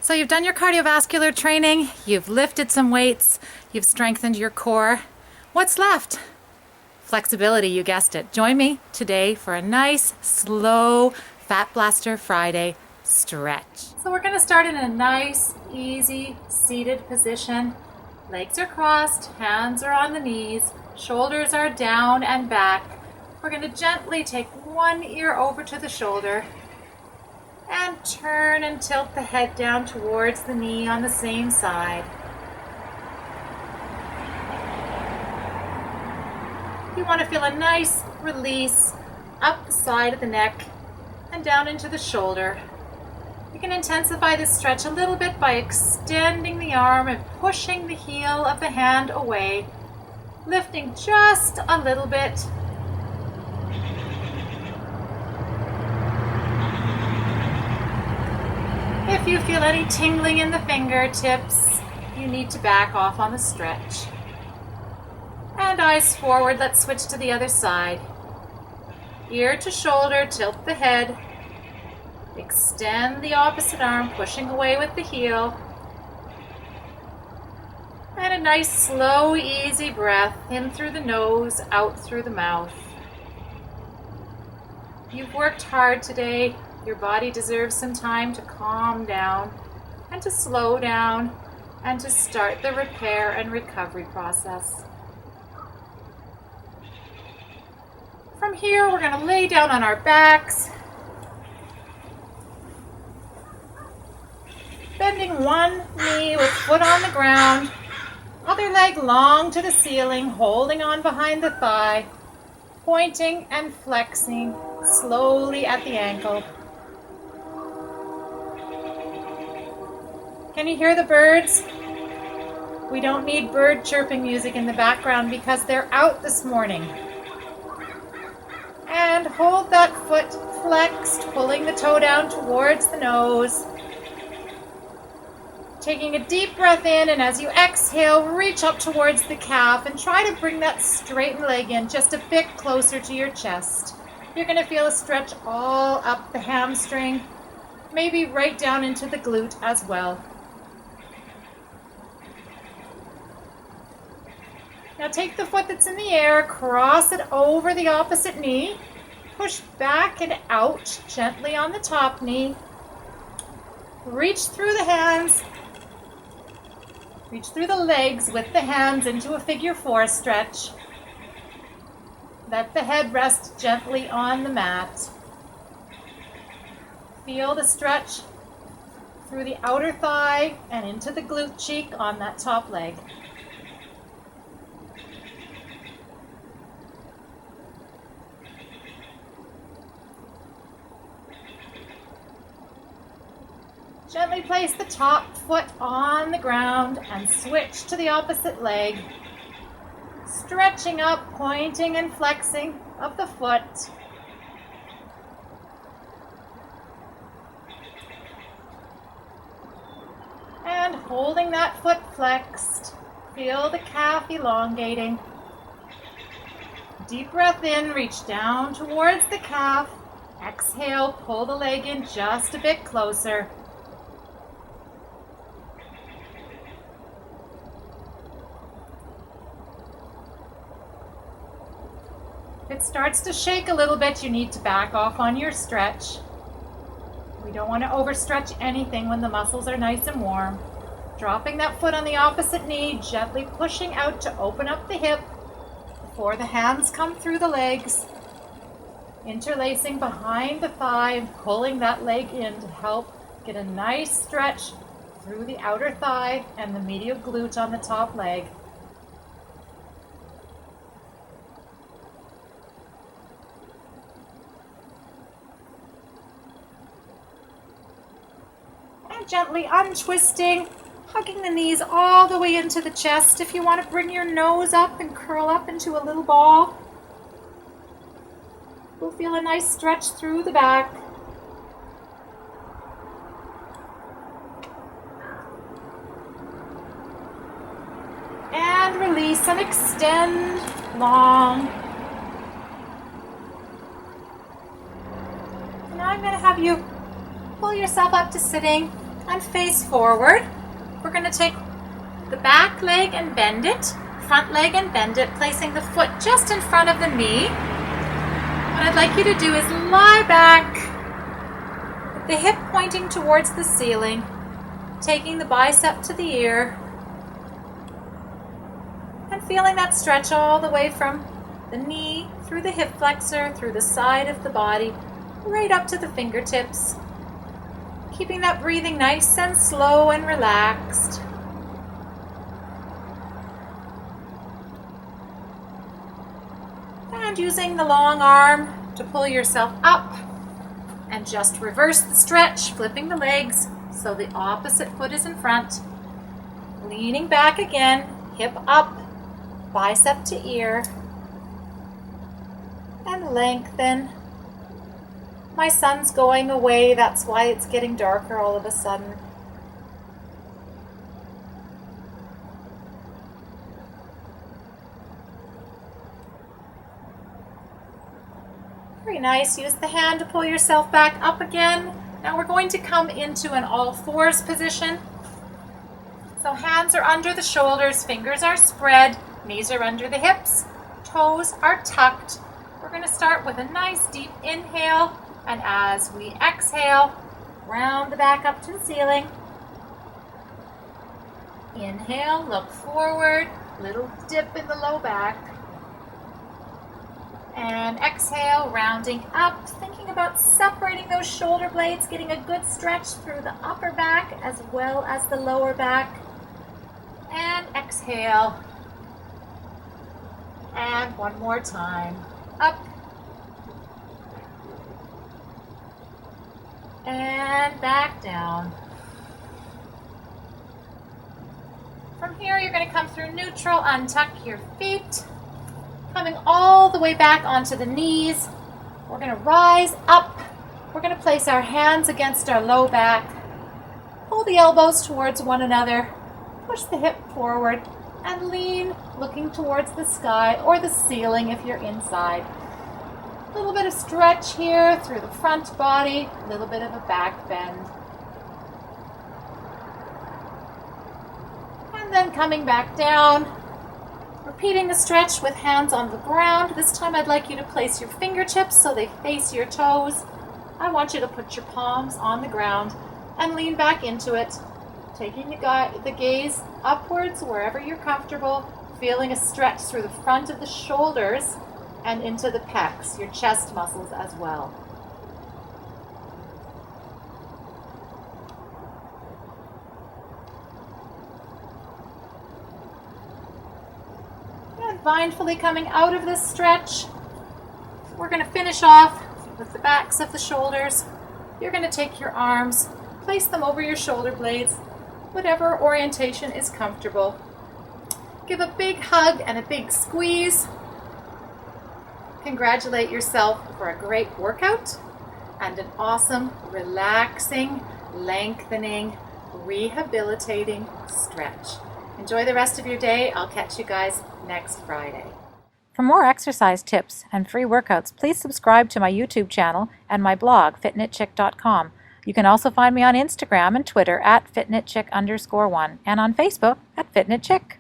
So you've done your cardiovascular training, you've lifted some weights, you've strengthened your core. What's left? Flexibility, you guessed it. Join me today for a nice, slow Fat Blaster Friday stretch. So we're going to start in a nice, easy, seated position. Legs are crossed, hands are on the knees, shoulders are down and back. We're going to gently take one ear over to the shoulder and turn and tilt the head down towards the knee on the same side. You want to feel a nice release up the side of the neck and down into the shoulder. You can intensify this stretch a little bit by extending the arm and pushing the heel of the hand away, lifting just a little bit. If you feel any tingling in the fingertips, you need to back off on the stretch. And eyes forward, let's switch to the other side. Ear to shoulder, tilt the head. Extend the opposite arm, pushing away with the heel. And a nice, slow, easy breath in through the nose, out through the mouth. You've worked hard today. Your body deserves some time to calm down and to slow down and to start the repair and recovery process. From here, we're going to lay down on our backs, bending one knee with foot on the ground, other leg long to the ceiling, holding on behind the thigh, pointing and flexing slowly at the ankle. Can you hear the birds? We don't need bird chirping music in the background because they're out this morning. And hold that foot flexed, pulling the toe down towards the nose. Taking a deep breath in, and as you exhale, reach up towards the calf and try to bring that straightened leg in just a bit closer to your chest. You're going to feel a stretch all up the hamstring, maybe right down into the glute as well. Now take the foot that's in the air, cross it over the opposite knee, push back and out gently on the top knee. Reach through the hands, reach through the legs with the hands into a figure four stretch. Let the head rest gently on the mat. Feel the stretch through the outer thigh and into the glute cheek on that top leg. Gently place the top foot on the ground and switch to the opposite leg. Stretching up, pointing and flexing of the foot. And holding that foot flexed, feel the calf elongating. Deep breath in, reach down towards the calf. Exhale, pull the leg in just a bit closer. If it starts to shake a little bit, you need to back off on your stretch. We don't want to overstretch anything when the muscles are nice and warm. Dropping that foot on the opposite knee, gently pushing out to open up the hip before the hands come through the legs. Interlacing behind the thigh and pulling that leg in to help get a nice stretch through the outer thigh and the medial glute on the top leg. Gently untwisting, hugging the knees all the way into the chest. If you want to bring your nose up and curl up into a little ball, we'll feel a nice stretch through the back. And release and extend long. And now I'm going to have you pull yourself up to sitting. and face forward. We're going to take the back leg and bend it, front leg and bend it, placing the foot just in front of the knee. What I'd like you to do is lie back, with the hip pointing towards the ceiling, taking the bicep to the ear, and feeling that stretch all the way from the knee, through the hip flexor, through the side of the body, right up to the fingertips. Keeping that breathing nice and slow and relaxed. And using the long arm to pull yourself up and just reverse the stretch, flipping the legs so the opposite foot is in front. Leaning back again, hip up, bicep to ear, and lengthen. My sun's going away, that's why it's getting darker all of a sudden. Very nice. Use the hand to pull yourself back up again. Now we're going to come into an all fours position. So hands are under the shoulders, fingers are spread, knees are under the hips, toes are tucked. We're going to start with a nice deep inhale, and as we exhale, round the back up to the ceiling. Inhale, look forward, little dip in the low back. And exhale, rounding up, thinking about separating those shoulder blades, getting a good stretch through the upper back as well as the lower back. And exhale. And one more time. Up. And back down. From here, you're going to come through neutral, untuck your feet. Coming all the way back onto the knees. We're going to rise up. We're going to place our hands against our low back. Pull the elbows towards one another. Push the hip forward and lean, looking towards the sky or the ceiling if you're inside. A little bit of stretch here through the front body, a little bit of a back bend. And then coming back down, repeating the stretch with hands on the ground. This time I'd like you to place your fingertips so they face your toes. I want you to put your palms on the ground and lean back into it, taking the gaze upwards wherever you're comfortable, feeling a stretch through the front of the shoulders and into the pecs, your chest muscles as well. And mindfully coming out of this stretch, we're going to finish off with the backs of the shoulders. You're going to take your arms, place them over your shoulder blades, whatever orientation is comfortable. Give a big hug and a big squeeze. Congratulate yourself for a great workout and an awesome, relaxing, lengthening, rehabilitating stretch. Enjoy the rest of your day. I'll catch you guys next Friday. For more exercise tips and free workouts, please subscribe to my YouTube channel and my blog, fitknitchick.com. You can also find me on Instagram and Twitter at fitknitchick_1 and on Facebook at fitknitchick.